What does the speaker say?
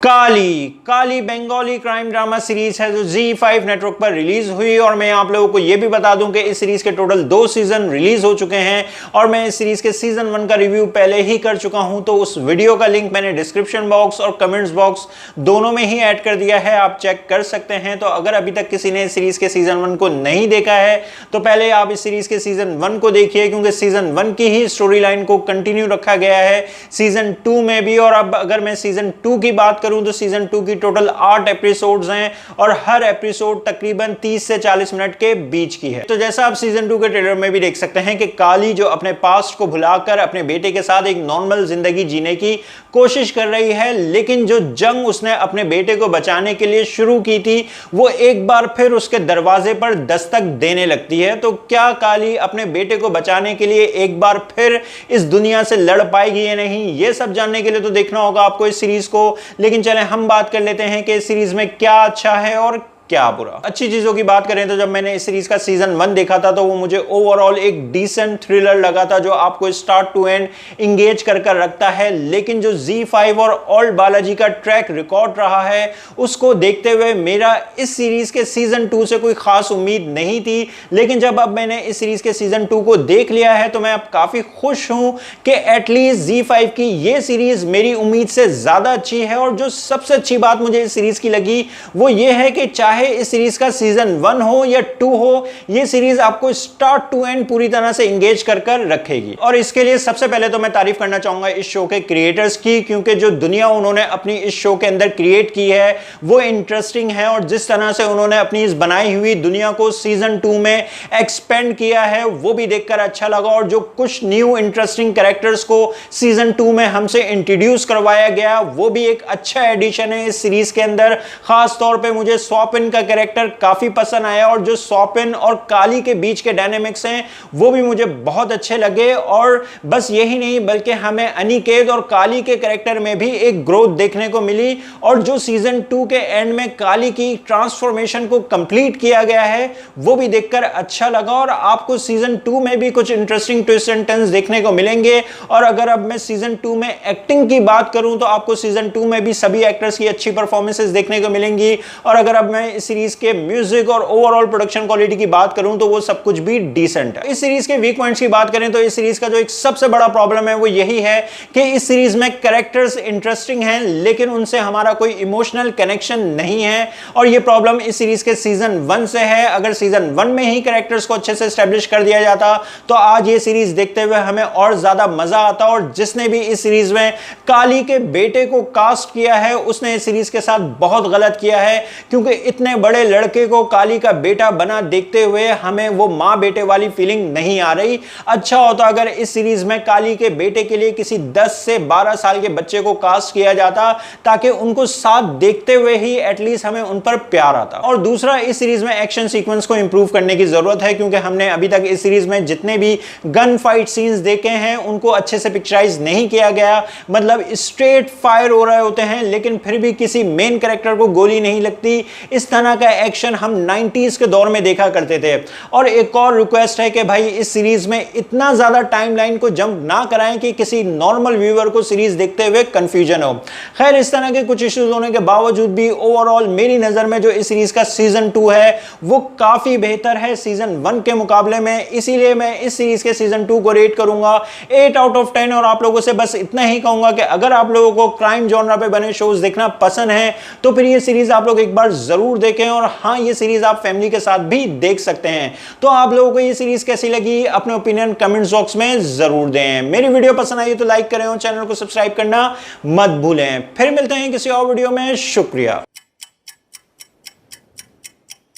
Kali Kali Bengali crime drama series है जो ZEE5 network पर रिलीज हुई और मैं आप लोगों को यह भी बता दूं कि इस सीरीज के टोटल 2 सीजन रिलीज हो चुके हैं और मैं इस सीरीज के सीजन 1 का रिव्यू पहले ही कर चुका हूं, तो उस वीडियो का लिंक मैंने डिस्क्रिप्शन बॉक्स और कमेंट्स बॉक्स दोनों में ही ऐड कर दिया है, आप चेक कर सकते हैं। तो अगर अभी तक किसी ने इस सीरीज के सीजन 1 को नहीं देखा है तो पहले आप इस सीरीज के सीजन 1 को देखिए, क्योंकि सीजन 1 की ही स्टोरी लाइन को कंटिन्यू रखा गया है सीजन 2 में भी। और अब अगर मैं सीजन 2 की बात करूं तो सीजन 2 की टोटल 8 एपिसोड्स हैं और हर एपिसोड तकरीबन 30 से 40 मिनट के बीच की है। तो जैसा आप सीजन 2 के ट्रेलर में भी देख सकते हैं कि काली जो अपने पास्ट को भुलाकर अपने बेटे के साथ एक नॉर्मल जिंदगी जीने की कोशिश कर रही है, लेकिन जो जंग उसने अपने बेटे को बचाने के लिए शुरू की थी वो एक बार फिर उसके दरवाजे पर दस्तक देने लगती है। तो क्या काली अपने बेटे को बचाने के लिए एक बार फिर इस दुनिया से लड़ पाएगी या नहीं, ये सब जानने के लिए तो देखना होगा आपको इस सीरीज को। लेकिन चलें हम बात कर लेते हैं कि इस सीरीज में क्या अच्छा है और क्या बुरा। अच्छी चीजों की बात करें तो जब मैंने इस सीरीज का सीजन 1 देखा था तो वो मुझे ओवरऑल एक डिसेंट थ्रिलर लगा था जो आपको स्टार्ट टू एंड इंगेज कर रखता है। लेकिन जो ZEE5 और ओल्ड बालाजी का ट्रैक रिकॉर्ड रहा है उसको देखते हुए मेरा इस सीरीज के सीजन 2 से कोई खास उम्मीद नहीं थी। लेकिन जब अब मैंने इस सीरीज के सीजन 2 को देख लिया है तो मैं अब काफी खुश हूं कि एटलीस्ट ZEE5 की ये सीरीज मेरी उम्मीद से ज्यादा अच्छी है। और जो सबसे अच्छी बात मुझे इस सीरीज की लगी वो ये है कि चाहे इस सीरीज का सीजन 1 हो या 2 हो, ये सीरीज आपको स्टार्ट टू एंड पूरी तरह से एंगेज कर रखेगी। और इसके लिए सबसे पहले तो मैं तारीफ करना चाहूंगा इस शो के क्रिएटर्स की, क्योंकि जो दुनिया उन्होंने अपनी इस शो के अंदर क्रिएट की है वो इंटरेस्टिंग है और जिस तरह से उन्होंने अपनी इस बनाई हुई दुनिया को सीजन 2 में एक्सपेंड किया है वो भी देखकर अच्छा लगा। और जो कुछ न्यू इंटरेस्टिंग कैरेक्टर्स को सीजन 2 में हमसे इंट्रोड्यूस करवाया गया वो भी एक अच्छा एडिशन है इस सीरीज के अंदर। खास तौर पे मुझे स्वॉपिन का कैरेक्टर काफी पसंद आया और जो स्वॉपिन और काली के बीच के डायनेमिक्स हैं वो भी मुझे बहुत अच्छे लगे। और बस यही नहीं बल्कि हमें अनिकेत और काली के कैरेक्टर में भी एक ग्रोथ देखने को मिली। और जो सीजन 2 के एंड में काली की ट्रांसफॉर्मेशन को कंप्लीट किया गया है वो भी देखकर अच्छा लगा। और आपको सीजन 2 में भी कुछ इंटरेस्टिंग ट्विस्ट एंड टर्न्स देखने को मिलेंगे। और अगर अब मैं सीजन 2 में एक्टिंग की बात करूं तो आपको सीजन 2 में भी सभी एक्टर्स की अच्छी परफॉर्मेंसेस देखने को मिलेंगी। और अगर अब मैं इस सीरीज के म्यूजिक और ओवरऑल प्रोडक्शन क्वालिटी की बात करूं तो वो सब कुछ भी डिसेंट है। इस सीरीज के वीक पॉइंट्स की बात करें तो इस सीरीज का जो एक सबसे बड़ा प्रॉब्लम है वो यही है कि इस सीरीज में कैरेक्टर्स इंटरेस्टिंग हैं लेकिन उनसे हमारा कोई इमोशनल कनेक्शन नहीं है। और ये प्रॉब्लम इस सीरीज के सीजन 1 से है। अगर सीजन 1 में ही कैरेक्टर्स को अच्छे से एस्टेब्लिश कर दिया जाता तो आज ये सीरीज देखते हुए हमें और ज्यादा मजा आता। और जिसने भी इस सीरीज में काली के बेटे को कास्ट किया है उसने इस सीरीज के साथ बहुत गलत किया है, क्योंकि इतने बड़े लड़के को काली का बेटा बना देखते हुए हमें वो मां बेटे वाली फीलिंग नहीं आ रही। अच्छा होता अगर इस सीरीज में काली के बेटे के लिए किसी 10 से 12 साल के बच्चे को कास्ट किया जाता ताकि उनको साथ देखते हुए ही एटलीस्ट हमें उन पर प्यार आता। और दूसरा, इस सीरीज में एक्शन सीक्वेंस को इंप्रूव करने की जरूरत है, क्योंकि हमने अभी तक इस सीरीज में जितने भी गन फाइट सीन्स देखे हैं उनको अच्छे से पिक्चराइज नहीं किया गया। मतलब स्ट्रेट फायर हो रहे होते हैं लेकिन फिर भी किसी मेन कैरेक्टर को गोली नहीं लगती। इस तरह का एक्शन हम 90s के दौर में देखा करते थे। और एक और रिक्वेस्ट है कि भाई इस सीरीज में इतना ज्यादा टाइमलाइन को जंप ना कराएं कि किसी नॉर्मल व्यूअर को सीरीज देखते हुए कंफ्यूजन हो। खैर, इस तरह के कुछ इश्यूज होने के बावजूद भी ओवरऑल मेरी नजर में जो इस सीरीज का सीजन 2 है वो काफी बेहतर है सीजन 1 के मुकाबले में। इसीलिए मैं इस सीरीज के सीजन 2 को रेट करूंगा 8 आउट ऑफ 10। और आप लोगों से बस इतना ही कहूंगा कि अगर आप लोगों को क्राइम जॉनरा पे बने शोज देखना पसंद है तो फिर ये सीरीज आप लोग एक बार जरूर देखें। और हाँ, ये सीरीज आप फैमिली के साथ भी देख सकते हैं। तो आप लोगों को ये सीरीज कैसी लगी अपने ओपिनियन कमेंट्स बॉक्स में जरूर दें। मेरी वीडियो पसंद आई तो लाइक करें और चैनल को सब्सक्राइब करना मत भूलें। फिर मिलते हैं किसी और वीडियो में। शुक्रिया।